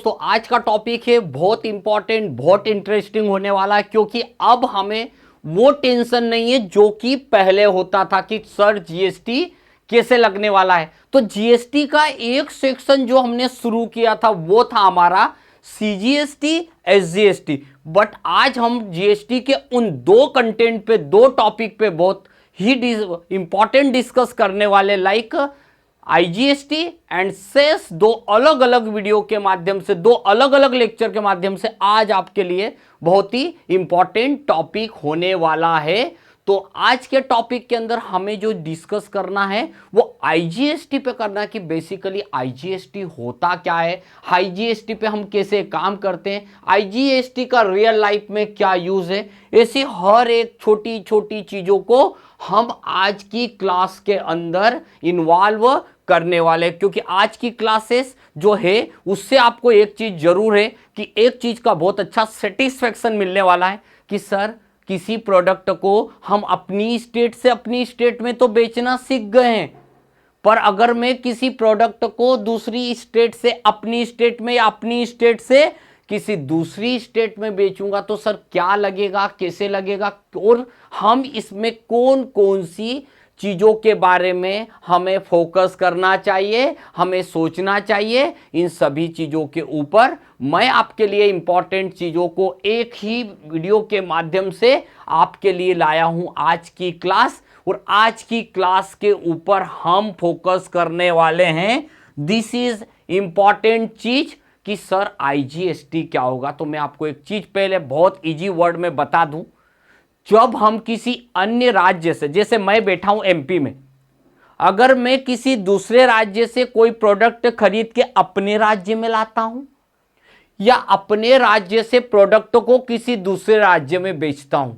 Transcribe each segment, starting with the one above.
दोस्तों आज का टॉपिक है बहुत इंपॉर्टेंट, बहुत इंटरेस्टिंग होने वाला है, क्योंकि अब हमें वो टेंशन नहीं है जो कि पहले होता था कि सर जीएसटी कैसे लगने वाला है। तो जीएसटी का एक सेक्शन जो हमने शुरू किया था वो था हमारा सीजीएसटी, एसजीएसटी। बट आज हम जीएसटी के उन दो कंटेंट पे, दो टॉपिक पे बहुत ही इंपॉर्टेंट डिस्कस करने वाले, लाइक आईजीएसटी एंड सेस। दो अलग अलग वीडियो के माध्यम से, दो अलग अलग लेक्चर के माध्यम से आज आपके लिए बहुत ही इंपॉर्टेंट टॉपिक होने वाला है। तो आज के टॉपिक के अंदर हमें जो डिस्कस करना है वो आईजीएसटी पे करना है कि बेसिकली आईजीएसटी होता क्या है, आईजीएसटी पे हम कैसे काम करते हैं, आईजीएसटी का रियल लाइफ में क्या यूज है। ऐसी हर एक छोटी छोटी चीजों को हम आज की क्लास के अंदर इन्वॉल्व करने वाले, क्योंकि आज की क्लासेस जो है उससे आपको एक चीज जरूर है कि एक चीज का बहुत अच्छा सेटिस्फेक्शन मिलने वाला है कि सर किसी प्रोडक्ट को हम अपनी स्टेट से अपनी स्टेट में तो बेचना सीख गए हैं, पर अगर मैं किसी प्रोडक्ट को दूसरी स्टेट से अपनी स्टेट में या अपनी स्टेट से किसी दूसरी स्टेट में बेचूंगा तो सर क्या लगेगा, कैसे लगेगा, और हम इसमें कौन कौन सी चीज़ों के बारे में हमें फोकस करना चाहिए, हमें सोचना चाहिए। इन सभी चीज़ों के ऊपर मैं आपके लिए इंपॉर्टेंट चीज़ों को एक ही वीडियो के माध्यम से आपके लिए लाया हूं आज की क्लास। और आज की क्लास के ऊपर हम फोकस करने वाले हैं, दिस इज इंपॉर्टेंट चीज कि सर आईजीएसटी क्या होगा। तो मैं आपको एक चीज पहले बहुत इजी वर्ड में बता दूं, जब हम किसी अन्य राज्य से, जैसे मैं बैठा हूं एमपी में, अगर मैं किसी दूसरे राज्य से कोई प्रोडक्ट खरीद के अपने राज्य में लाता हूं या अपने राज्य से प्रोडक्ट को किसी दूसरे राज्य में बेचता हूं,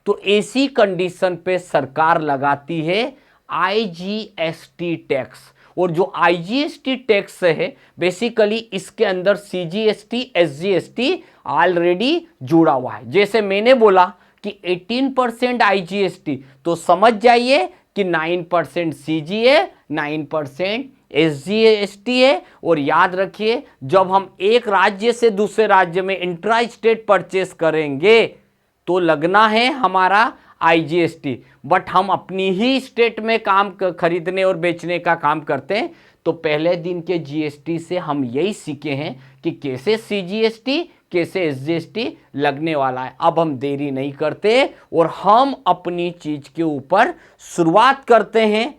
तो ऐसी कंडीशन पे सरकार लगाती है आईजीएसटी टैक्स। और जो आईजीएसटी टैक्स है बेसिकली इसके अंदर सीजीएसटी, एसजीएसटी ऑलरेडी जुड़ा हुआ है। जैसे मैंने बोला कि 18% आईजीएसटी, तो समझ जाइए कि 9% सीजीए, 9% एसजीएसटी है। और याद रखिए जब हम एक राज्य से दूसरे राज्य में इंट्रा स्टेट परचेस करेंगे तो लगना है हमारा आईजीएसटी, बट हम अपनी ही स्टेट में काम खरीदने और बेचने का काम करते हैं। तो पहले दिन के जीएसटी से हम यही सीखे हैं कि कैसे सीजीएसटी, कैसे एसजीएसटी लगने वाला है। अब हम देरी नहीं करते और हम अपनी चीज के ऊपर शुरुआत करते हैं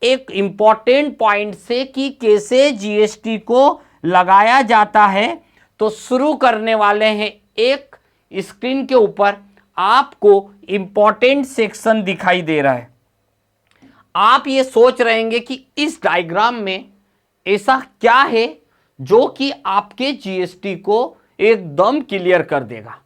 एक इंपॉर्टेंट पॉइंट से कि कैसे जीएसटी को लगाया जाता है। तो शुरू करने वाले हैं, एक स्क्रीन के ऊपर आपको इंपॉर्टेंट सेक्शन दिखाई दे रहा है। आप ये सोच रहेंगे कि इस डायग्राम में ऐसा क्या है जो कि आपके जीएसटी को एकदम क्लियर कर देगा।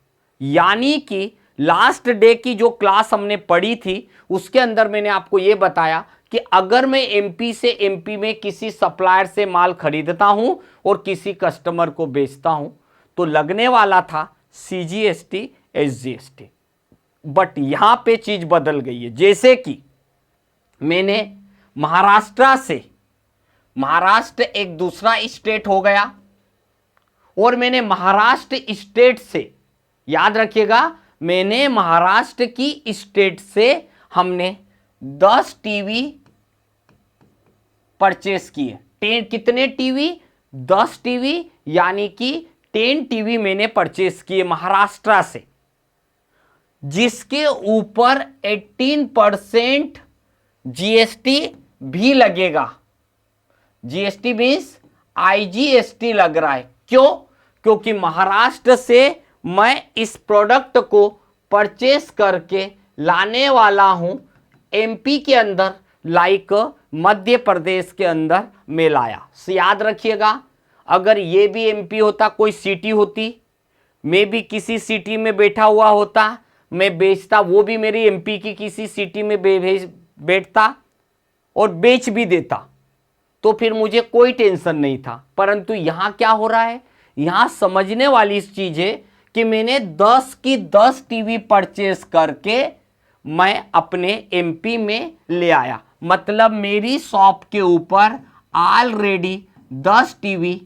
यानी कि लास्ट डे की जो क्लास हमने पढ़ी थी उसके अंदर मैंने आपको यह बताया कि अगर मैं एमपी से एमपी में किसी सप्लायर से माल खरीदता हूं और किसी कस्टमर को बेचता हूं तो लगने वाला था सीजीएसटी, एसजीएसटी। बट यहां पे चीज बदल गई है। जैसे कि मैंने महाराष्ट्र से, महाराष्ट्र एक दूसरा स्टेट हो गया, और मैंने महाराष्ट्र स्टेट से, याद रखिएगा मैंने महाराष्ट्र की स्टेट से हमने 10 टीवी परचेस किए। कितने टीवी? 10 टीवी, यानी कि 10 टीवी मैंने परचेस किए महाराष्ट्र से, जिसके ऊपर 18% जीएसटी भी लगेगा। जीएसटी मीन्स आईजीएसटी लग रहा है। क्यों? क्योंकि महाराष्ट्र से मैं इस प्रोडक्ट को परचेस करके लाने वाला हूं एमपी के अंदर, लाइक मध्य प्रदेश के अंदर मैं लाया। याद रखिएगा अगर ये भी एमपी होता, कोई सिटी होती, मैं भी किसी सिटी में बैठा हुआ होता, मैं बेचता, वो भी मेरी एमपी की किसी सिटी में बैठता और बेच भी देता, तो फिर मुझे कोई टेंशन नहीं था। परंतु यहां क्या हो रहा है, यहां समझने वाली इस चीज है कि मैंने 10 की 10 टीवी परचेस करके मैं अपने एमपी में ले आया। मतलब मेरी शॉप के ऊपर ऑलरेडी 10 टीवी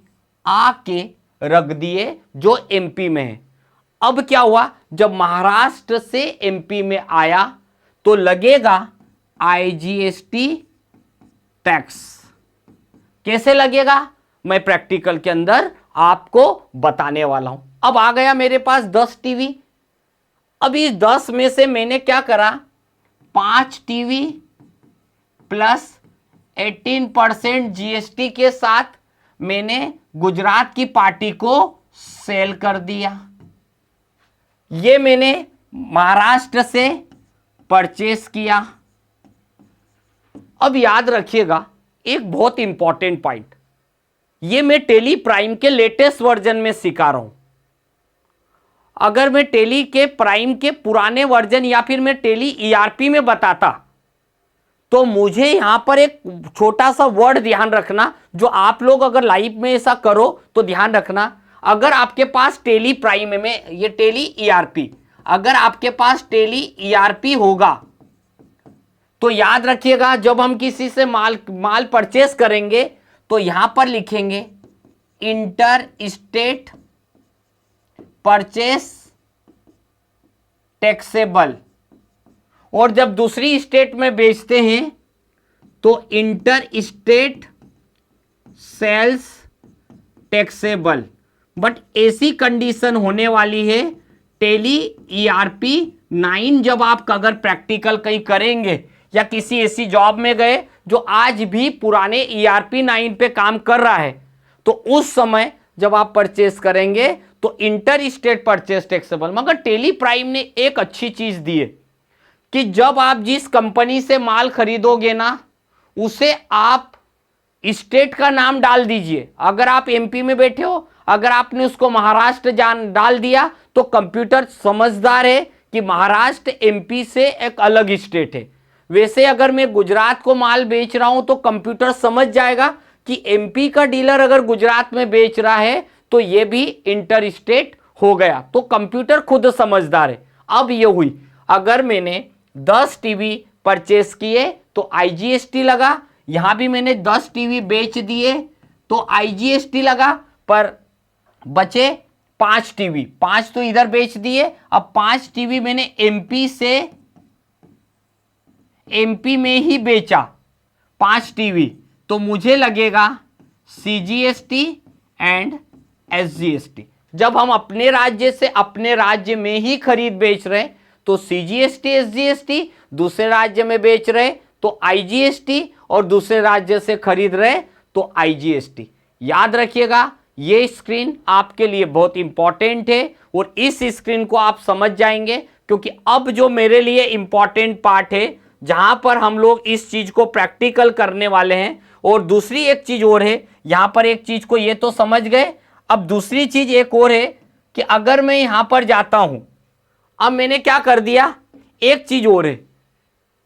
आके रख दिए जो एमपी में है। अब क्या हुआ, जब महाराष्ट्र से एमपी में आया तो लगेगा आईजीएसटी टैक्स। कैसे लगेगा मैं प्रैक्टिकल के अंदर आपको बताने वाला हूं। अब आ गया मेरे पास 10 टीवी। अब इस 10 में से मैंने क्या करा, 5 टीवी प्लस 18% जीएसटी के साथ मैंने गुजरात की पार्टी को सेल कर दिया। ये मैंने महाराष्ट्र से परचेस किया। अब याद रखिएगा एक बहुत इंपॉर्टेंट पॉइंट, ये मैं टेली प्राइम के लेटेस्ट वर्जन में सिखा रहा हूं। अगर मैं टेली के प्राइम के पुराने वर्जन या फिर मैं टेली ईआरपी में बताता तो मुझे यहां पर एक छोटा सा वर्ड ध्यान रखना, जो आप लोग अगर लाइव में ऐसा करो तो ध्यान रखना। अगर आपके पास टेली प्राइम में ये टेली ईआरपी, अगर आपके पास टेली ईआरपी होगा तो याद रखिएगा जब हम किसी से माल परचेस करेंगे तो यहां पर लिखेंगे इंटर स्टेट परचेस टैक्सेबल, और जब दूसरी स्टेट में बेचते हैं तो inter state sales taxable. But ऐसी कंडीशन होने वाली है टेली ईआरपी 9 जब आप अगर प्रैक्टिकल कहीं करेंगे या किसी ऐसी जॉब में गए जो आज भी पुराने ईआरपी 9 पे काम कर रहा है, तो उस समय जब आप परचेस करेंगे तो इंटर स्टेट परचेस टैक्सेबल। मगर टेली प्राइम ने एक अच्छी चीज दी है कि जब आप जिस कंपनी से माल खरीदोगे ना, उसे आप स्टेट का नाम डाल दीजिए। अगर आप एमपी में बैठे हो, अगर आपने उसको महाराष्ट्र डाल दिया तो कंप्यूटर समझदार है कि महाराष्ट्र एमपी से एक अलग स्टेट है। वैसे अगर मैं गुजरात को माल बेच रहा हूं तो कंप्यूटर समझ जाएगा कि एमपी का डीलर अगर गुजरात में बेच रहा है तो यह भी इंटर स्टेट हो गया। तो कंप्यूटर खुद समझदार है। अब ये हुई, अगर मैंने 10 टीवी परचेस किए तो आईजीएसटी लगा, यहां भी मैंने 10 टीवी बेच दिए तो आईजीएसटी लगा, पर बचे 5 टीवी। 5 तो इधर बेच दिए, अब 5 टीवी मैंने एमपी में ही बेचा 5 टीवी, तो मुझे लगेगा सीजीएसटी एंड एसजीएसटी। जब हम अपने राज्य से अपने राज्य में ही खरीद बेच रहे तो सीजीएसटी एसजीएसटी, दूसरे राज्य में बेच रहे तो आईजीएसटी, और दूसरे राज्य से खरीद रहे तो आईजीएसटी। याद रखिएगा ये स्क्रीन आपके लिए बहुत इंपॉर्टेंट है और इस स्क्रीन को आप समझ जाएंगे, क्योंकि अब जो मेरे लिए इंपॉर्टेंट पार्ट है जहां पर हम लोग इस चीज को प्रैक्टिकल करने वाले हैं। और दूसरी एक चीज और है, यहां पर एक चीज को ये तो समझ गए, अब दूसरी चीज एक और है कि अगर मैं यहां पर जाता हूं, अब मैंने क्या कर दिया, एक चीज और है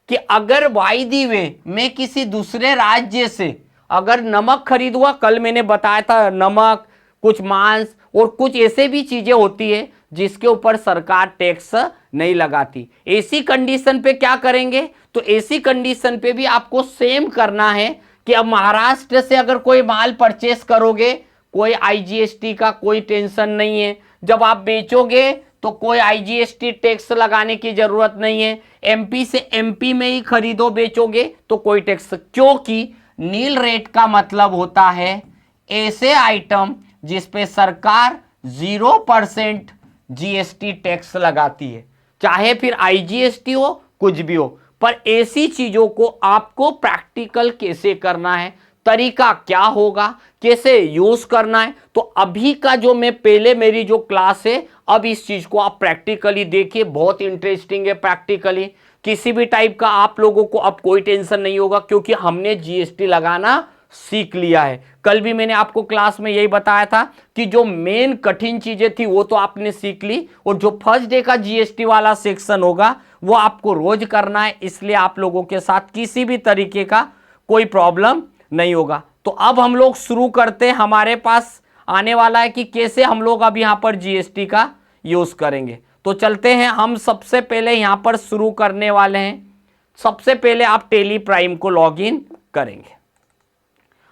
कि अगर वायदी में मैं किसी दूसरे राज्य से अगर नमक खरीदूंगा, कल मैंने बताया था नमक, कुछ मांस और कुछ ऐसे भी चीजें होती है जिसके ऊपर सरकार टैक्स नहीं लगाती। ऐसी कंडीशन पे क्या करेंगे, तो ऐसी कंडीशन पे भी आपको सेम करना है कि अब महाराष्ट्र से अगर कोई माल परचेस करोगे, कोई आईजीएसटी का कोई टेंशन नहीं है। जब आप बेचोगे तो कोई आईजीएसटी टैक्स लगाने की जरूरत नहीं है। एमपी से एमपी में ही खरीदो बेचोगे तो कोई टैक्स, क्योंकि नील रेट का मतलब होता है ऐसे आइटम जिस पे सरकार 0% जीएसटी टैक्स लगाती है, चाहे फिर आईजीएसटी हो कुछ भी हो। पर ऐसी चीजों को आपको प्रैक्टिकल कैसे करना है, तरीका क्या होगा, कैसे यूज करना है, तो अभी का जो मैं पहले मेरी जो क्लास है, अब इस चीज को आप प्रैक्टिकली देखिए, बहुत इंटरेस्टिंग है। प्रैक्टिकली किसी भी टाइप का आप लोगों को अब कोई टेंशन नहीं होगा, क्योंकि हमने जीएसटी लगाना सीख लिया है। कल भी मैंने आपको क्लास में यही बताया था कि जो मेन कठिन चीजें थी वो तो आपने सीख ली, और जो फर्स्ट डे का जीएसटी वाला सेक्शन होगा वो आपको रोज करना है, इसलिए आप लोगों के साथ किसी भी तरीके का कोई प्रॉब्लम नहीं होगा। तो अब हम लोग शुरू करते हैं, हमारे पास आने वाला है कि कैसे हम लोग अब यहां पर जीएसटी का यूज करेंगे। तो चलते हैं, हम सबसे पहले यहां पर शुरू करने वाले हैं। सबसे पहले आप टेली प्राइम को लॉगिन करेंगे।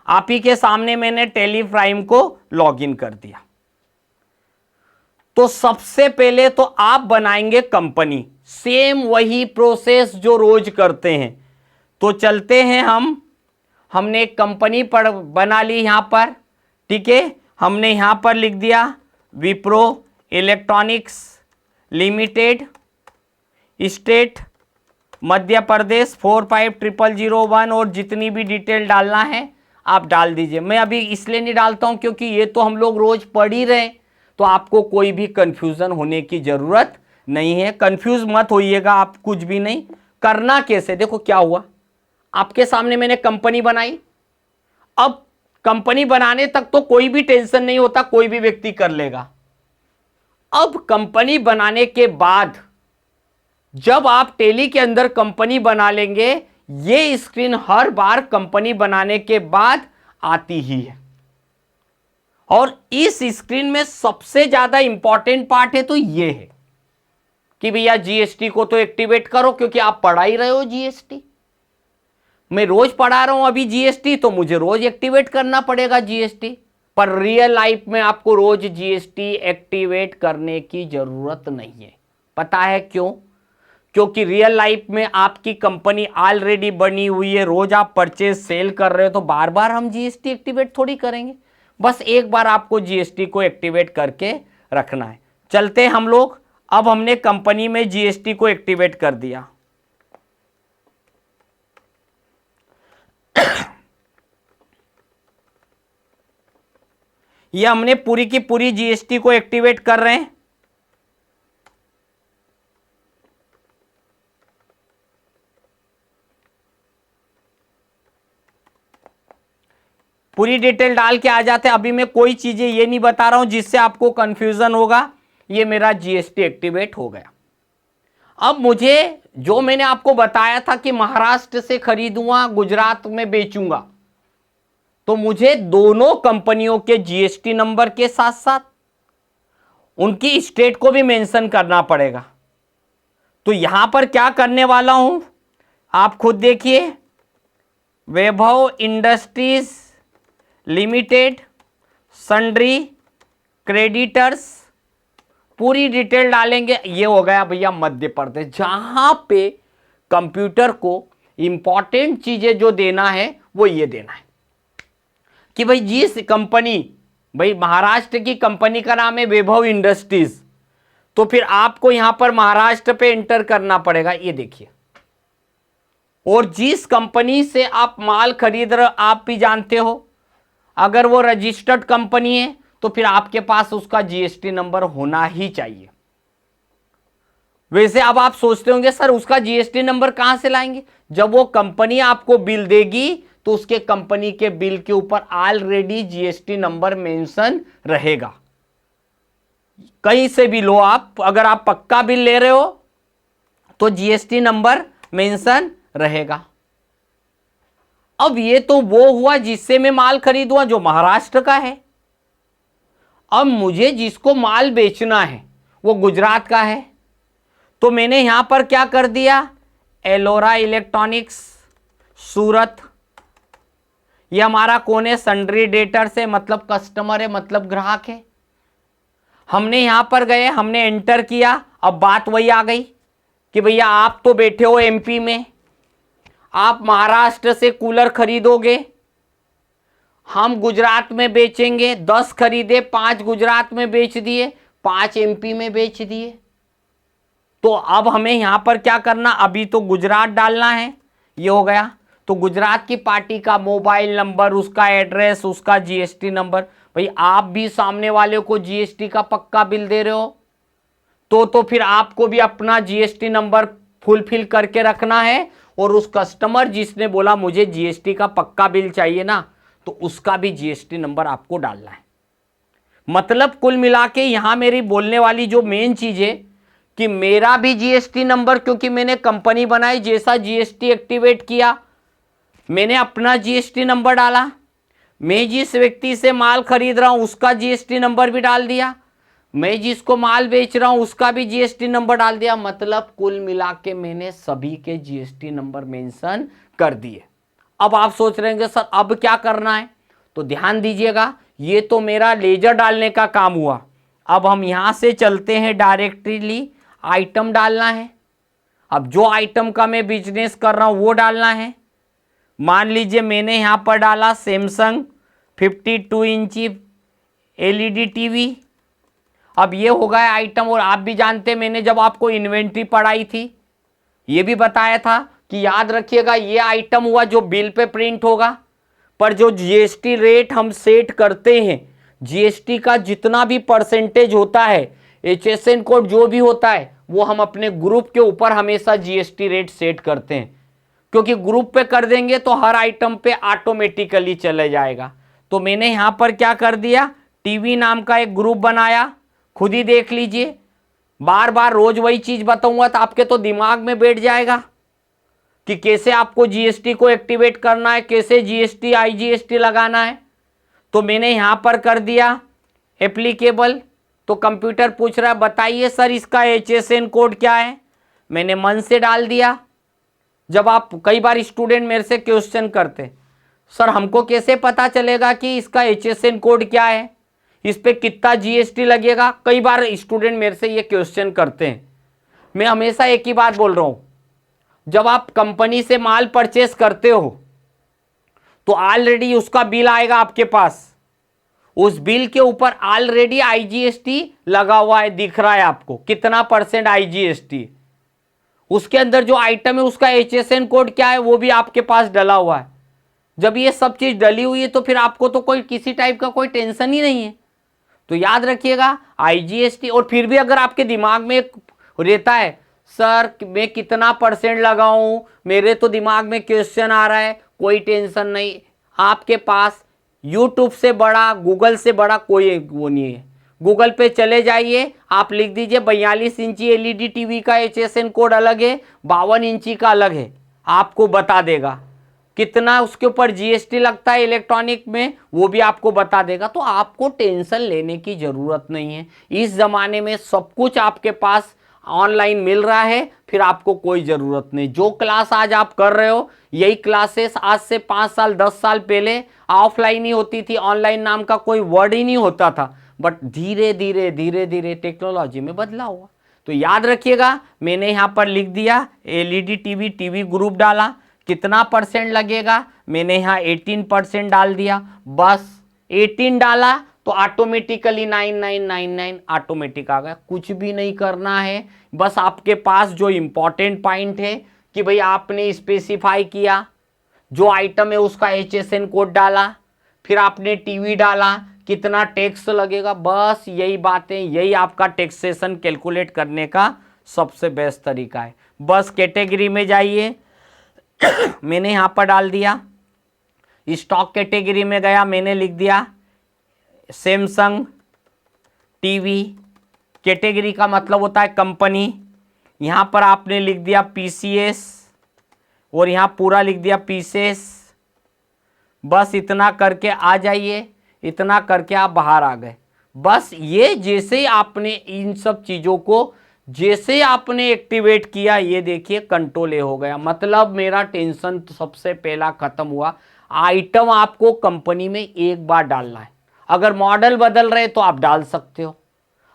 आप ही के सामने मैंने टेली प्राइम को लॉगिन कर दिया। तो सबसे पहले तो आप बनाएंगे कंपनी, सेम वही प्रोसेस जो रोज करते हैं। तो चलते हैं हमने एक कंपनी पर बना ली यहां पर, ठीक है। हमने यहां पर लिख दिया Wipro electronics limited, state Madhya Pradesh 450001, और जितनी भी डिटेल डालना है आप डाल दीजिए। मैं अभी इसलिए नहीं डालता हूं क्योंकि ये तो हम लोग रोज पढ़ ही रहे, तो आपको कोई भी कंफ्यूजन होने की जरूरत नहीं है। कंफ्यूज मत होइएगा आप, कुछ भी नहीं। करना कैसे, देखो क्या हुआ, आपके सामने मैंने कंपनी बनाई। अब कंपनी बनाने तक तो कोई भी टेंशन नहीं होता, कोई भी व्यक्ति कर लेगा। अब कंपनी बनाने के बाद जब आप टेली के अंदर कंपनी बना लेंगे, ये स्क्रीन हर बार कंपनी बनाने के बाद आती ही है। और इस स्क्रीन में सबसे ज्यादा इंपॉर्टेंट पार्ट है तो ये है कि भैया जीएसटी को तो एक्टिवेट करो, क्योंकि आप पढ़ा ही रहे हो जीएसटी। मैं रोज पढ़ा रहा हूं अभी जीएसटी, तो मुझे रोज एक्टिवेट करना पड़ेगा जीएसटी। पर रियल लाइफ में आपको रोज जीएसटी एक्टिवेट करने की जरूरत नहीं है। पता है क्यों? क्योंकि रियल लाइफ में आपकी कंपनी ऑलरेडी बनी हुई है, रोज आप परचेज सेल कर रहे हो, तो बार बार हम जीएसटी एक्टिवेट थोड़ी करेंगे। बस एक बार आपको जीएसटी को एक्टिवेट करके रखना है। चलते हम लोग, अब हमने कंपनी में जीएसटी को एक्टिवेट कर दिया। ये हमने पूरी की पूरी जीएसटी को एक्टिवेट कर रहे हैं। पूरी डिटेल डाल के आ जाते हैं। अभी मैं कोई चीजें ये नहीं बता रहा हूं जिससे आपको कंफ्यूजन होगा। ये मेरा जीएसटी एक्टिवेट हो गया। अब मुझे जो मैंने आपको बताया था कि महाराष्ट्र से खरीदूंगा गुजरात में बेचूंगा, तो मुझे दोनों कंपनियों के जीएसटी नंबर के साथ साथ उनकी स्टेट को भी मेंशन करना पड़ेगा। तो यहां पर क्या करने वाला हूं आप खुद देखिए। वैभव इंडस्ट्रीज लिमिटेड सन्ड्री क्रेडिटर्स, पूरी डिटेल डालेंगे। ये हो गया भैया मध्य प्रदेश, जहां पे कंप्यूटर को इंपॉर्टेंट चीजें जो देना है वो ये देना है कि भाई जिस कंपनी, भाई महाराष्ट्र की कंपनी का नाम है वैभव इंडस्ट्रीज, तो फिर आपको यहां पर महाराष्ट्र पे एंटर करना पड़ेगा। ये देखिए, और जिस कंपनी से आप माल खरीद रहे हो आप भी जानते हो, अगर वो रजिस्टर्ड कंपनी है तो फिर आपके पास उसका जीएसटी नंबर होना ही चाहिए। वैसे अब आप सोचते होंगे सर उसका जीएसटी नंबर कहां से लाएंगे? जब वो कंपनी आपको बिल देगी तो उसके कंपनी के बिल के ऊपर ऑलरेडी जीएसटी नंबर मेंशन रहेगा। कहीं से भी लो आप, अगर आप पक्का बिल ले रहे हो तो जीएसटी नंबर मेंशन रहेगा। अब ये तो वो हुआ जिससे मैं माल खरीदूंगा जो महाराष्ट्र का है। अब मुझे जिसको माल बेचना है वो गुजरात का है, तो मैंने यहां पर क्या कर दिया, एलोरा इलेक्ट्रॉनिक्स सूरत, ये हमारा कौन है, सन्ड्री डेटर्स है, मतलब कस्टमर है, मतलब ग्राहक है। हमने यहां पर गए, हमने एंटर किया। अब बात वही आ गई कि भैया आप तो बैठे हो एमपी में, आप महाराष्ट्र से कूलर खरीदोगे, हम गुजरात में बेचेंगे। 10 खरीदे, 5 गुजरात में बेच दिए, 5 एमपी में बेच दिए। तो अब हमें यहां पर क्या करना, अभी तो गुजरात डालना है। ये हो गया। तो गुजरात की पार्टी का मोबाइल नंबर, उसका एड्रेस, उसका जीएसटी नंबर। भाई आप भी सामने वाले को जीएसटी का पक्का बिल दे रहे हो तो फिर आपको भी अपना जीएसटी नंबर फुलफिल करके रखना है, और उस कस्टमर जिसने बोला मुझे जीएसटी का पक्का बिल चाहिए ना, तो उसका भी जीएसटी नंबर आपको डालना है। मतलब कुल मिला के यहां मेरी बोलने वाली जो मेन चीज है कि मेरा भी जीएसटी नंबर, क्योंकि मैंने कंपनी बनाई, जैसा जीएसटी एक्टिवेट किया मैंने अपना जीएसटी नंबर डाला, मैं जिस व्यक्ति से माल खरीद रहा हूं उसका जीएसटी नंबर भी डाल दिया, मैं जिसको माल बेच रहा हूं उसका भी जीएसटी नंबर डाल दिया। मतलब कुल मिला के मैंने सभी के जीएसटी नंबर मेंशन कर दिए। अब आप सोच रहे हैं सर अब क्या करना है, तो ध्यान दीजिएगा, ये तो मेरा लेजर डालने का काम हुआ। अब हम यहां से चलते हैं, डायरेक्टली आइटम डालना है। अब जो आइटम का मैं बिजनेस कर रहा हूं वो डालना है। मान लीजिए मैंने यहां पर डाला सैमसंग 52 इंची एलईडी टीवी। अब ये हो गया आइटम। और आप भी जानते हैं, मैंने जब आपको इन्वेंट्री पढ़ाई थी ये भी बताया था कि याद रखिएगा ये आइटम हुआ जो बिल पे प्रिंट होगा, पर जो जीएसटी रेट हम सेट करते हैं, जीएसटी का जितना भी परसेंटेज होता है, एचएसएन कोड जो भी होता है, वो हम अपने ग्रुप के ऊपर हमेशा जीएसटी रेट सेट करते हैं, क्योंकि ग्रुप पे कर देंगे तो हर आइटम पे ऑटोमेटिकली चले जाएगा। तो मैंने यहां पर क्या कर दिया, टीवी नाम का एक ग्रुप बनाया। खुद ही देख लीजिए, बार बार रोज वही चीज बताऊंगा तो आपके तो दिमाग में बैठ जाएगा कि कैसे आपको जीएसटी को एक्टिवेट करना है, कैसे जीएसटी आईजीएसटी लगाना है। तो मैंने यहां पर कर दिया एप्लीकेबल। तो कंप्यूटर पूछ रहा है बताइए सर इसका एचएसएन कोड क्या है। मैंने मन से डाल दिया। जब आप, कई बार स्टूडेंट मेरे से क्वेश्चन करते, सर हमको कैसे पता चलेगा कि इसका एचएसएन कोड क्या है, इस पे कितना जीएसटी लगेगा। कई बार स्टूडेंट मेरे से ये क्वेश्चन करते हैं। मैं हमेशा एक ही बात बोल रहा हूं, जब आप कंपनी से माल परचेस करते हो तो ऑलरेडी उसका बिल आएगा आपके पास। उस बिल के ऊपर ऑलरेडी आईजीएसटी लगा हुआ है, दिख रहा है आपको कितना % आईजीएसटी। उसके अंदर जो आइटम है उसका एचएसएन कोड क्या है वो भी आपके पास डला हुआ है। जब ये सब चीज डली हुई है तो फिर आपको तो कोई किसी टाइप का कोई टेंशन ही नहीं है। तो याद रखिएगा आईजीएसटी। और फिर भी अगर आपके दिमाग में रहता है सर मैं कितना % लगाऊं, मेरे तो दिमाग में क्वेश्चन आ रहा है, कोई टेंशन नहीं। आपके पास यूट्यूब से बड़ा, गूगल से बड़ा कोई वो नहीं है। गूगल पे चले जाइए, आप लिख दीजिए 42 इंची एलईडी टीवी का एचएसएन कोड अलग है, 52 इंची का अलग है, आपको बता देगा कितना उसके ऊपर जीएसटी लगता है इलेक्ट्रॉनिक में, वो भी आपको बता देगा। तो आपको टेंशन लेने की जरूरत नहीं है। इस जमाने में सब कुछ आपके पास ऑनलाइन मिल रहा है, फिर आपको कोई जरूरत नहीं। जो क्लास आज आप कर रहे हो यही क्लासेस आज से 5 साल 10 साल पहले ऑफलाइन ही होती थी, ऑनलाइन नाम का कोई वर्ड ही नहीं होता था। बट धीरे धीरे धीरे धीरे टेक्नोलॉजी में बदलाव हुआ। तो याद रखिएगा मैंने यहां पर लिख दिया एलईडी टीवी, टीवी ग्रुप डाला, कितना % लगेगा, मैंने यहाँ 18% डाल दिया। बस 18 डाला तो ऑटोमेटिकली 9999 ऑटोमेटिक आ गया। कुछ भी नहीं करना है, बस आपके पास जो इंपॉर्टेंट पॉइंट है कि भाई आपने स्पेसिफाई किया, जो आइटम है उसका एचएसएन कोड डाला, फिर आपने टीवी डाला, कितना टैक्स लगेगा, बस यही बातें, यही आपका टैक्सेशन कैलकुलेट करने का सबसे बेस्ट तरीका है। बस कैटेगरी में जाइए, मैंने यहां पर डाल दिया, स्टॉक कैटेगरी में गया, मैंने लिख दिया सैमसंग टीवी। कैटेगरी का मतलब होता है कंपनी। यहां पर आपने लिख दिया पीसीएस और यहां पूरा लिख दिया पीसेस। बस इतना करके आ जाइए, इतना करके आप बाहर आ गए। बस ये जैसे ही आपने इन सब चीजों को जैसे आपने एक्टिवेट किया, ये देखिए कंट्रोल ए हो गया। मतलब मेरा टेंशन तो सबसे पहला खत्म हुआ। आइटम आपको कंपनी में एक बार डालना है। अगर मॉडल बदल रहे तो आप डाल सकते हो।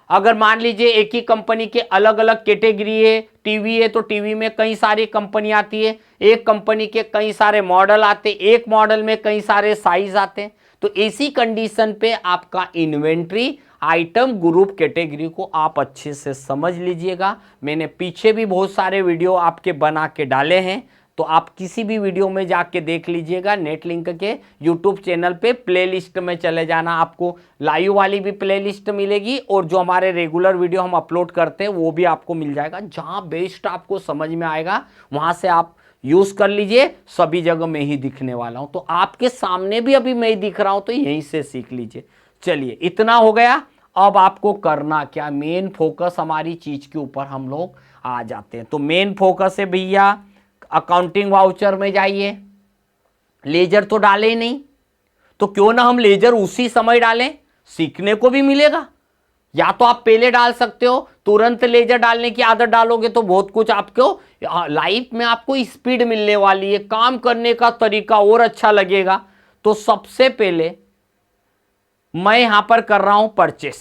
अगर मान लीजिए एक ही कंपनी के अलग अलग कैटेगरी है, टीवी है तो टीवी में कई सारी कंपनी आती है, एक कंपनी के कई सारे मॉडल आते, एक मॉडल में कई सारे साइज आते हैं। तो इसी कंडीशन पे आपका इन्वेंट्री आइटम ग्रुप कैटेगरी को आप अच्छे से समझ लीजिएगा। मैंने पीछे भी बहुत सारे वीडियो आपके बना के डाले हैं, तो आप किसी भी वीडियो में जाके देख लीजिएगा। नेट लिंक के यूट्यूब चैनल पे प्लेलिस्ट में चले जाना, आपको लाइव वाली भी प्लेलिस्ट मिलेगी और जो हमारे रेगुलर वीडियो हम अपलोड करते हैं वो भी आपको मिल जाएगा। जहां बेस्ट आपको समझ में आएगा वहां से आप यूज कर लीजिए। सभी जगह मैं ही दिखने वाला हूं, तो आपके सामने भी अभी मैं ही दिख रहा हूं, तो यहीं से सीख लीजिए। चलिए इतना हो गया। अब आपको करना क्या, मेन फोकस हमारी चीज के ऊपर हम लोग आ जाते हैं। तो मेन फोकस है भैया, अकाउंटिंग वाउचर में जाइए। लेजर तो डाले ही नहीं, तो क्यों ना हम लेजर उसी समय डालें, सीखने को भी मिलेगा। या तो आप पहले डाल सकते हो, तुरंत लेजर डालने की आदत डालोगे तो बहुत कुछ आपको लाइफ में आपको स्पीड मिलने वाली है, काम करने का तरीका और अच्छा लगेगा। तो सबसे पहले मैं यहां पर कर रहा हूं परचेस।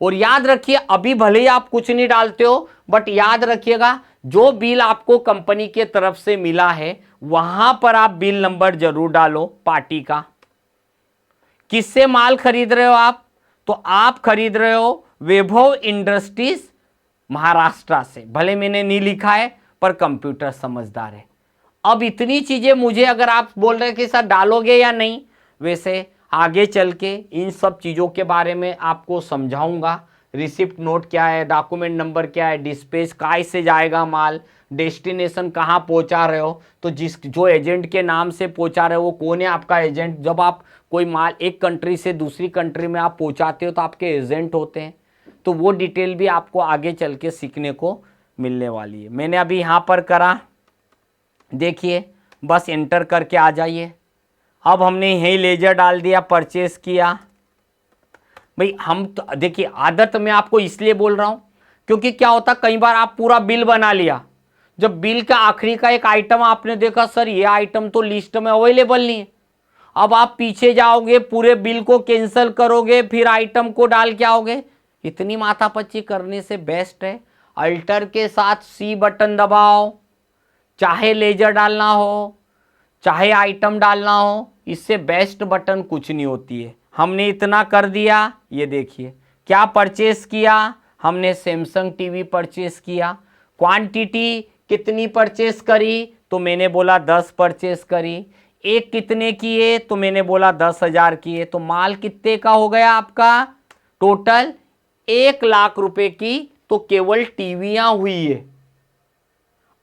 और याद रखिए अभी भले ही आप कुछ नहीं डालते हो, बट याद रखिएगा जो बिल आपको कंपनी के तरफ से मिला है वहां पर आप बिल नंबर जरूर डालो पार्टी का। किससे माल खरीद रहे हो आप? तो आप खरीद रहे हो वैभव इंडस्ट्रीज महाराष्ट्र से। भले मैंने नहीं लिखा है पर कंप्यूटर समझदार है। अब इतनी चीजें मुझे अगर आप बोल रहे हैं कि सर डालोगे या नहीं, वैसे आगे चल के इन सब चीज़ों के बारे में आपको समझाऊंगा। रिसिप्ट नोट क्या है, डॉक्यूमेंट नंबर क्या है, डिस्पैच काय से जाएगा माल, डेस्टिनेशन कहाँ पहुँचा रहे हो, तो जो एजेंट के नाम से पहुँचा रहे हो वो कौन है आपका एजेंट। जब आप कोई माल एक कंट्री से दूसरी कंट्री में आप पहुँचाते हो तो आपके एजेंट होते हैं। तो वो डिटेल भी आपको आगे चल के सीखने को मिलने वाली है। मैंने अभी यहाँ पर करा, देखिए बस एंटर करके आ जाइए। अब हमने यही लेजर डाल दिया, परचेस किया। भाई हम तो देखिए आदत में आपको इसलिए बोल रहा हूँ क्योंकि क्या होता कई बार आप पूरा बिल बना लिया, जब बिल का आखिरी का एक आइटम आपने देखा सर ये आइटम तो लिस्ट में अवेलेबल नहीं है, अब आप पीछे जाओगे पूरे बिल को कैंसिल करोगे फिर आइटम को डाल के आओगे। इतनी माथापच्ची करने से बेस्ट है अल्टर के साथ सी बटन दबाओ, चाहे लेजर डालना हो चाहे आइटम डालना हो, इससे बेस्ट बटन कुछ नहीं होती है। हमने इतना कर दिया, ये देखिए क्या परचेस किया हमने, सैमसंग टीवी परचेस किया। क्वांटिटी कितनी परचेस करी, तो मैंने बोला 10 परचेस करी। एक कितने किए, तो मैंने बोला 10,000 किए। तो माल कितने का हो गया आपका टोटल 1 लाख रुपए की तो केवल टीवियां हुई है।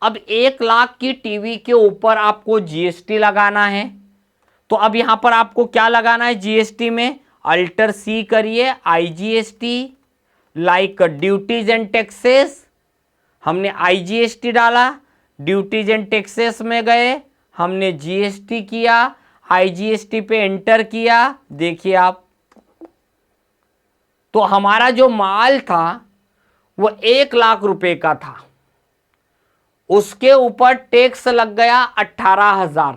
अब 1 लाख की टीवी के ऊपर आपको जीएसटी लगाना है, तो अब यहां पर आपको क्या लगाना है जीएसटी में, अल्टर सी करिए IGST like duties and taxes. हमने आईजीएसटी डाला, ड्यूटीज एंड टैक्सेस में गए, हमने जीएसटी किया, आईजीएसटी पे एंटर किया। देखिए आप, तो हमारा जो माल था वो 1 लाख रुपए का था, उसके ऊपर टैक्स लग गया 18,000।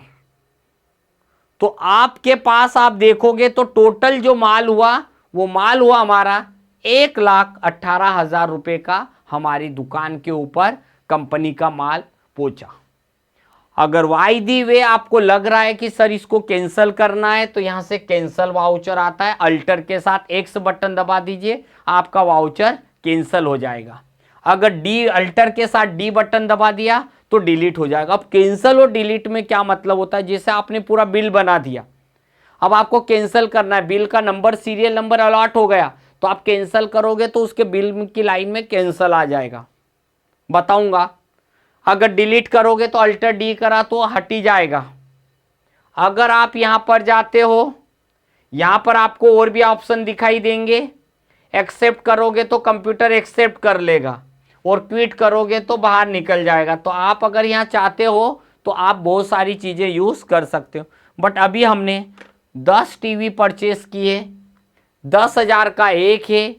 तो आपके पास आप देखोगे तो टोटल जो माल हुआ वो माल हुआ हमारा 1,18,000 रुपए का हमारी दुकान के ऊपर कंपनी का माल पहुंचा। अगर वाइदी वे आपको लग रहा है कि सर इसको कैंसिल करना है तो यहां से कैंसिल वाउचर आता है, अल्टर के साथ एक्स बटन दबा दीजिए, आपका वाउचर कैंसिल हो जाएगा। अगर डी अल्टर के साथ डी बटन दबा दिया तो डिलीट हो जाएगा। अब कैंसिल और डिलीट में क्या मतलब होता है, जैसे आपने पूरा बिल बना दिया, अब आपको कैंसिल करना है, बिल का नंबर सीरियल नंबर अलॉट हो गया, तो आप कैंसिल करोगे तो उसके बिल की लाइन में कैंसिल आ जाएगा, बताऊंगा। अगर डिलीट करोगे तो अल्टर डी करा तो हट ही जाएगा। अगर आप यहां पर जाते हो, यहां पर आपको और भी ऑप्शन दिखाई देंगे, एक्सेप्ट करोगे तो कंप्यूटर एक्सेप्ट कर लेगा और क्विट करोगे तो बाहर निकल जाएगा। तो आप अगर यहाँ चाहते हो तो आप बहुत सारी चीज़ें यूज़ कर सकते हो। बट अभी हमने 10 टीवी परचेस किए, 10,000 का एक है,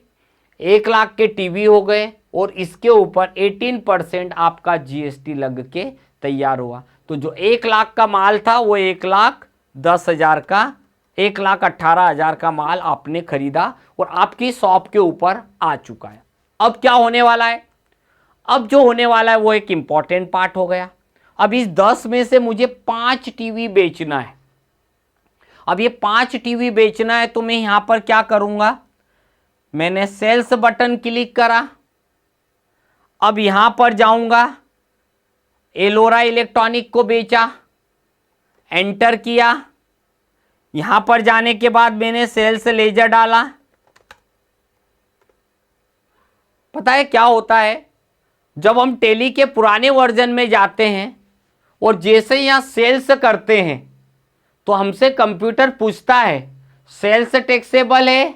1 लाख के टीवी हो गए और इसके ऊपर 18% आपका जीएसटी लग के तैयार हुआ। तो जो 1 लाख का माल था वो 1,10,000 का, 1,18,000 का माल आपने खरीदा और आपकी शॉप के ऊपर आ चुका है। अब क्या होने वाला है, अब जो होने वाला है वो एक इंपॉर्टेंट पार्ट हो गया। अब इस 10 में से मुझे 5 टीवी बेचना है। अब ये 5 टीवी बेचना है तो मैं यहां पर क्या करूंगा, मैंने सेल्स बटन क्लिक करा, अब यहां पर जाऊंगा, एलोरा इलेक्ट्रॉनिक को बेचा, एंटर किया। यहां पर जाने के बाद मैंने सेल्स लेजर डाला। पता है क्या होता है, जब हम टेली के पुराने वर्जन में जाते हैं और जैसे ही यहां सेल्स करते हैं तो हमसे कंप्यूटर पूछता है सेल्स टैक्सेबल है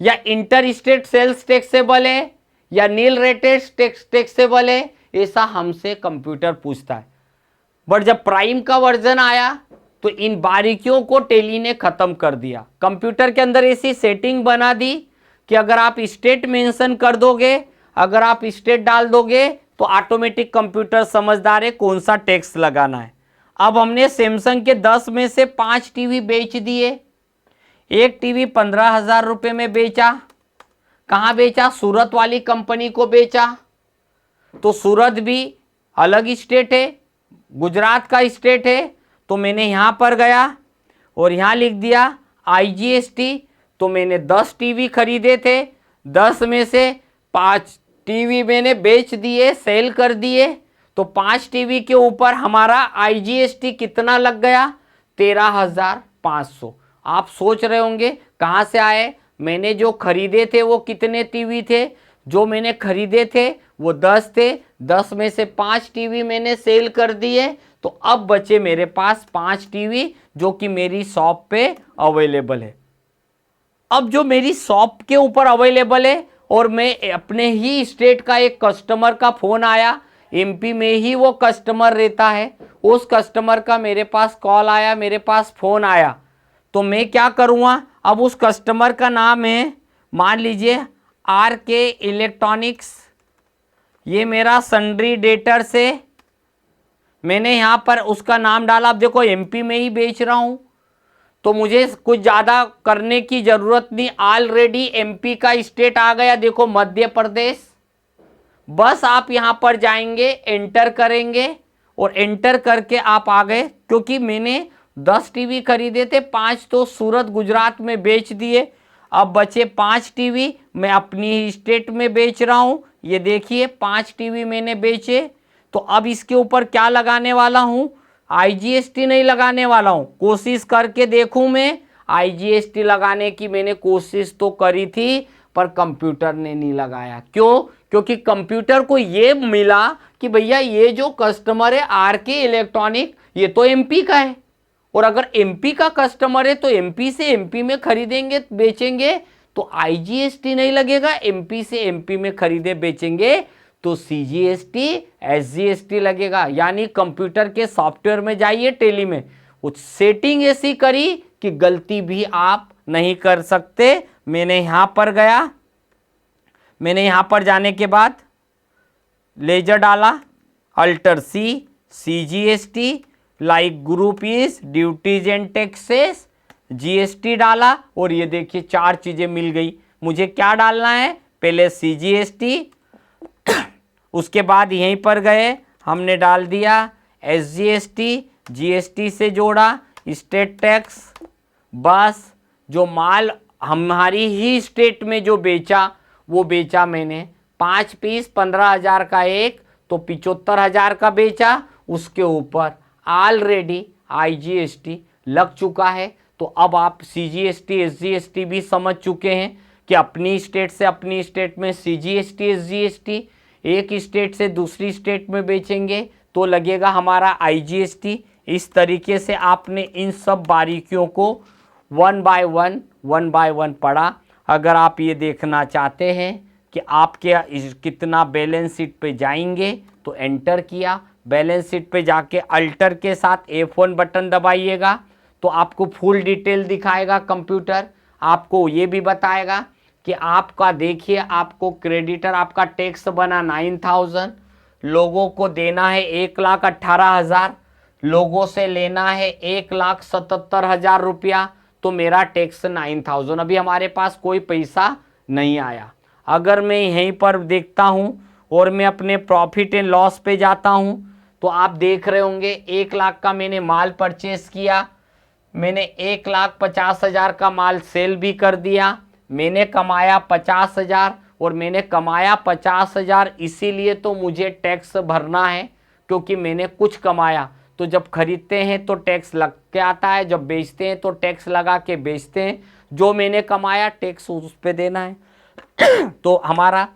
या इंटर स्टेट सेल्स टैक्सेबल है या नील रेटेड टैक्सेबल है, ऐसा हमसे कंप्यूटर पूछता है। बट जब प्राइम का वर्जन आया तो इन बारीकियों को टेली ने खत्म कर दिया। कंप्यूटर के अंदर ऐसी सेटिंग बना दी कि अगर आप स्टेट मेंशन कर दोगे, अगर आप स्टेट डाल दोगे तो ऑटोमेटिक कंप्यूटर समझदार है कौन सा टैक्स लगाना है। अब हमने सैमसंग के 10 में से 5 टीवी बेच दिए, एक टीवी 15,000 रुपये में बेचा, कहाँ बेचा? सूरत वाली कंपनी को बेचा। तो सूरत भी अलग स्टेट है, गुजरात का स्टेट है, तो मैंने यहाँ पर गया और यहाँ लिख दिया IGST। तो मैंने 10 टीवी खरीदे थे, 10 में से 5 टीवी मैंने बेच दिए, सेल कर दिए। तो 5 टीवी के ऊपर हमारा IGST कितना लग गया? 13,500। आप सोच रहे होंगे कहाँ से आए? मैंने जो खरीदे थे वो कितने टीवी थे? जो मैंने खरीदे थे वो 10 थे, 10 में से 5 टीवी मैंने सेल कर दिए। तो अब बचे मेरे पास 5 टीवी जो कि मेरी शॉप पे अवेलेबल है। अब जो मेरी शॉप के ऊपर अवेलेबल है और मैं अपने ही स्टेट का एक कस्टमर का फोन आया, MP में ही वो कस्टमर रहता है, उस कस्टमर का मेरे पास कॉल आया, मेरे पास फोन आया, तो मैं क्या करूँगा? अब उस कस्टमर का नाम है, मान लीजिए RK इलेक्ट्रॉनिक्स, ये मेरा सन्ड्री डेटर से मैंने यहाँ पर उसका नाम डाला। अब देखो MP में ही बेच रहा हूँ तो मुझे कुछ ज़्यादा करने की ज़रूरत नहीं, ऑलरेडी MP का स्टेट आ गया, देखो मध्य प्रदेश। बस आप यहाँ पर जाएंगे, एंटर करेंगे और एंटर करके आप आ गए। क्योंकि मैंने 10 टीवी खरीदे थे, 5 तो सूरत गुजरात में बेच दिए, अब बचे 5 टीवी मैं अपनी स्टेट में बेच रहा हूँ। ये देखिए 5 टीवी मैंने बेचे। तो अब इसके ऊपर क्या लगाने वाला हूँ? IGST नहीं लगाने वाला हूँ। कोशिश करके देखूँ मैं, IGST लगाने की मैंने कोशिश तो करी थी पर कंप्यूटर ने नहीं लगाया। क्यों? क्योंकि कंप्यूटर को ये मिला कि भैया ये जो कस्टमर है RK इलेक्ट्रॉनिक, ये तो MP का है, और अगर MP का कस्टमर है तो MP से MP में खरीदेंगे बेचेंगे तो IGST नहीं लगेगा, MP से MP में खरीदे बेचेंगे तो CGST SGST लगेगा। यानी कंप्यूटर के सॉफ्टवेयर में जाइए, टेली में, वो सेटिंग ऐसी करी कि गलती भी आप नहीं कर सकते। मैंने यहाँ पर गया, मैंने यहाँ पर जाने के बाद लेजर डाला, alter C, CGST, like group is duties and taxes, GST डाला और ये देखिए 4 चीज़ें मिल गई। मुझे क्या डालना है? पहले CGST, उसके बाद यहीं पर गए हमने डाल दिया SGST, GST से जोड़ा स्टेट टैक्स। बस जो माल हमारी ही स्टेट में जो बेचा वो बेचा मैंने 5 पीस 15,000 का एक, तो 75,000 का बेचा। उसके ऊपर ऑलरेडी IGST लग चुका है। तो अब आप CGST SGST भी समझ चुके हैं कि अपनी स्टेट से अपनी स्टेट में CGST SGST, एक स्टेट से दूसरी स्टेट में बेचेंगे तो लगेगा हमारा IGST। इस तरीके से आपने इन सब बारीकियों को वन बाय वन पढ़ा। अगर आप ये देखना चाहते हैं कि आपके कितना बैलेंस शीट पे जाएंगे तो एंटर किया, बैलेंस शीट पे जाके अल्टर के साथ F1 बटन दबाइएगा तो आपको फुल डिटेल दिखाएगा कंप्यूटर। आपको ये भी बताएगा कि आपका, देखिए आपको क्रेडिटर, आपका टैक्स बना 9,000, लोगों को देना है 1,18,000, लोगों से लेना है 1,77,000 रुपया, तो मेरा टैक्स 9,000। अभी हमारे पास कोई पैसा नहीं आया। अगर मैं यहीं पर देखता हूँ और मैं अपने प्रॉफिट एंड लॉस पे जाता हूँ तो आप देख रहे होंगे 1 लाख का मैंने माल परचेस किया, मैंने 1,50,000 का माल सेल भी कर दिया, मैंने कमाया 50,000 और मैंने कमाया 50,000 इसीलिए तो मुझे टैक्स भरना है क्योंकि मैंने कुछ कमाया। तो जब खरीदते हैं तो टैक्स लग के आता है, जब बेचते हैं तो टैक्स लगा के बेचते हैं, जो मैंने कमाया टैक्स उस पर देना है। तो हमारा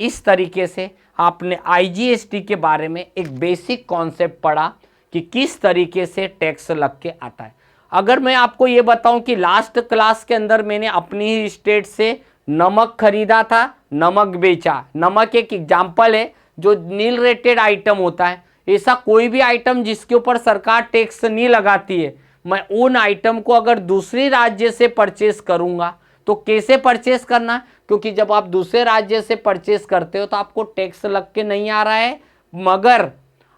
इस तरीके से आपने IGST के बारे में एक बेसिक कॉन्सेप्ट पढ़ा कि किस तरीके से टैक्स लग के आता है। अगर मैं आपको ये बताऊं कि लास्ट क्लास के अंदर मैंने अपनी ही स्टेट से नमक खरीदा था, नमक बेचा, नमक एक एग्जाम्पल है जो नील रेटेड आइटम होता है। ऐसा कोई भी आइटम जिसके ऊपर सरकार टैक्स नहीं लगाती है, मैं उन आइटम को अगर दूसरी राज्य से परचेस करूंगा तो कैसे परचेस करना, क्योंकि जब आप दूसरे राज्य से परचेस करते हो तो आपको टैक्स लग के नहीं आ रहा है, मगर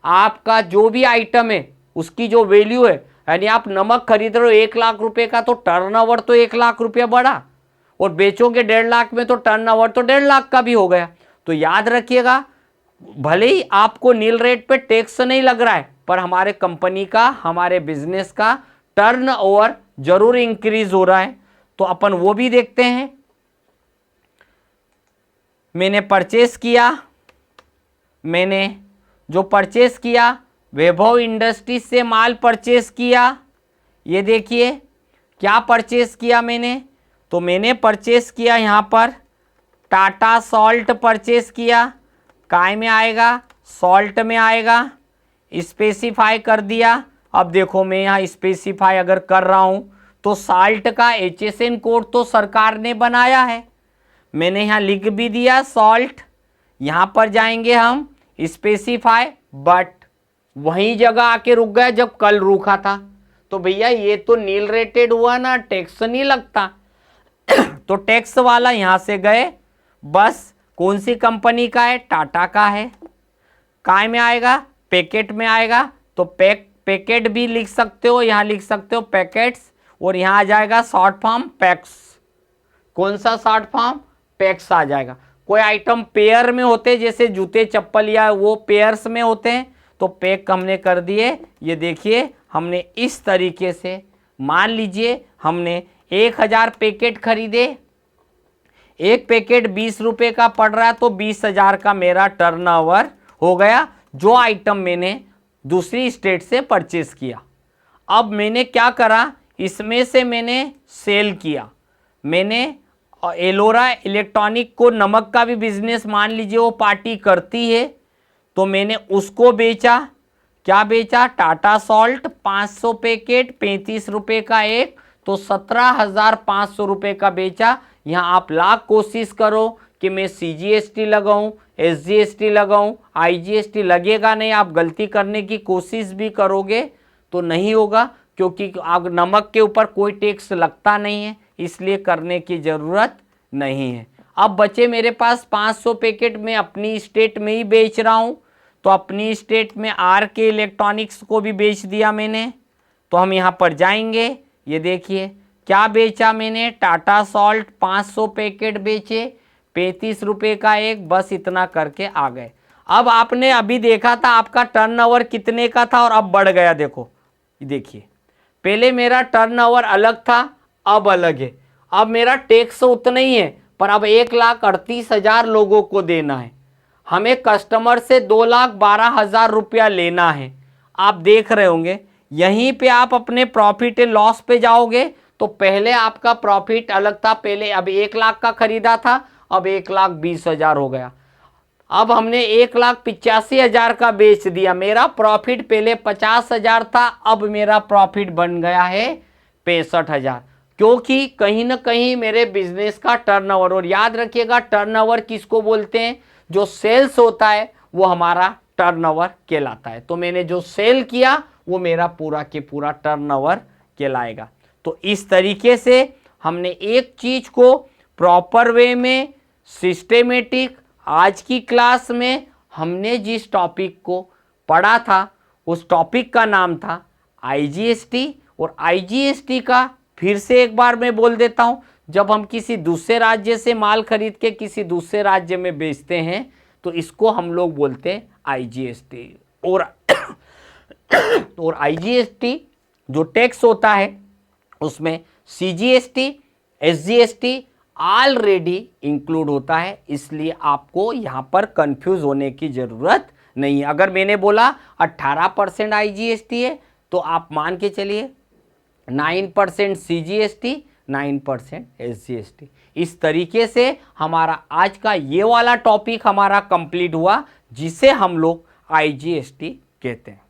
आपका जो भी आइटम है उसकी जो वैल्यू है, यानी आप नमक खरीद रहे हो 1 लाख रुपए का तो टर्नओवर तो 1 लाख रुपया बढ़ा, और बेचोगे 1.5 लाख में तो टर्नओवर तो 1.5 लाख का भी हो गया। तो याद रखिएगा, भले ही आपको नील रेट पे टैक्स नहीं लग रहा है, पर हमारे कंपनी का, हमारे बिजनेस का टर्नओवर जरूर इंक्रीज हो रहा है। तो अपन वो भी देखते हैं। मैंने परचेस किया, मैंने जो परचेस किया वैभव इंडस्ट्रीज से माल परचेस किया। ये देखिए क्या परचेस किया मैंने, तो मैंने परचेस किया यहाँ पर टाटा सॉल्ट परचेस किया। काय में आएगा, सॉल्ट में आएगा, स्पेसिफाई कर दिया। अब देखो मैं यहाँ स्पेसिफाई अगर कर रहा हूँ तो साल्ट का HSN कोड तो सरकार ने बनाया है, मैंने यहाँ लिख भी दिया सॉल्ट। यहाँ पर जाएंगे हम स्पेसिफाई, बट वही जगह आके रुक गया जब कल रुका था। तो भैया ये तो नील रेटेड हुआ ना, टैक्स नहीं लगता। तो टैक्स वाला यहाँ से गए, बस कौन सी कंपनी का है, टाटा का है। काय में आएगा, पैकेट में आएगा, तो पैकेट भी लिख सकते हो, यहाँ लिख सकते हो पैकेट्स, और यहाँ आ जाएगा शॉर्ट फॉर्म पैक्स। कौन सा शॉर्ट फॉर्म, पैक्स आ जाएगा। कोई आइटम पेयर में होते जैसे जूते चप्पल या वो पेयर्स में होते हैं तो पैक हमने कर दिए। ये देखिए हमने इस तरीके से, मान लीजिए हमने 1000 पैकेट खरीदे, एक पैकेट 20 रुपये का पड़ रहा है तो 20,000 का मेरा टर्नओवर हो गया, जो आइटम मैंने दूसरी स्टेट से परचेस किया। अब मैंने क्या करा, इसमें से मैंने सेल किया। मैंने एलोरा इलेक्ट्रॉनिक को नमक का भी बिजनेस मान लीजिए वो पार्टी करती है, तो मैंने उसको बेचा। क्या बेचा, टाटा सॉल्ट 500 पैकेट 35 रुपये का एक, तो 17,500 रुपये का बेचा। यहाँ आप लाख कोशिश करो कि मैं CGST लगाऊं, SGST लगाऊं, IGST लगेगा नहीं। आप गलती करने की कोशिश भी करोगे तो नहीं होगा, क्योंकि अब नमक के ऊपर कोई टैक्स लगता नहीं है, इसलिए करने की ज़रूरत नहीं है। अब बचे मेरे पास 500 पैकेट में अपनी स्टेट में ही बेच रहा हूँ, तो अपनी स्टेट में RK इलेक्ट्रॉनिक्स को भी बेच दिया मैंने। तो हम यहाँ पर जाएंगे, ये देखिए क्या बेचा मैंने, टाटा सॉल्ट 500 पैकेट बेचे 35 रुपये का एक, बस इतना करके आ गए। अब आपने अभी देखा था आपका टर्नओवर कितने का था और अब बढ़ गया। देखो देखिए, पहले मेरा टर्नओवर अलग था, अब अलग है। अब मेरा टैक्स उतना ही है, पर अब 1,38,000 लोगों को देना है। हमें कस्टमर से 2,12,000 रुपया लेना है। आप देख रहे होंगे यहीं पे आप अपने प्रॉफिट एंड लॉस पे जाओगे तो पहले आपका प्रॉफिट अलग था, पहले अब 1 लाख का खरीदा था, अब 1,20,000 हो गया। अब हमने 1,85,000 का बेच दिया, मेरा प्रॉफिट पहले 50,000 था, अब मेरा प्रॉफिट बन गया है 65,000, क्योंकि कहीं ना कहीं मेरे बिजनेस का टर्नओवर। और याद रखिएगा टर्नओवर किसको बोलते हैं, जो सेल्स होता है वो हमारा टर्नओवर कहलाता है। तो मैंने जो सेल किया वो मेरा पूरा के पूरा टर्नओवर कहलाएगा। तो इस तरीके से हमने एक चीज को प्रॉपर वे में सिस्टेमेटिक, आज की क्लास में हमने जिस टॉपिक को पढ़ा था उस टॉपिक का नाम था IGST। और IGST का फिर से एक बार मैं बोल देता हूं, जब हम किसी दूसरे राज्य से माल खरीद के किसी दूसरे राज्य में बेचते हैं तो इसको हम लोग बोलते हैं IGST। और IGST जो टैक्स होता है उसमें CGST, SGST ऑलरेडी इंक्लूड होता है, इसलिए आपको यहाँ पर कंफ्यूज होने की ज़रूरत नहीं है। अगर मैंने बोला 18% IGST है तो आप मान के चलिए 9% CGST, 9% SGST। इस तरीके से हमारा आज का ये वाला टॉपिक हमारा कंप्लीट हुआ, जिसे हम लोग IGST कहते हैं।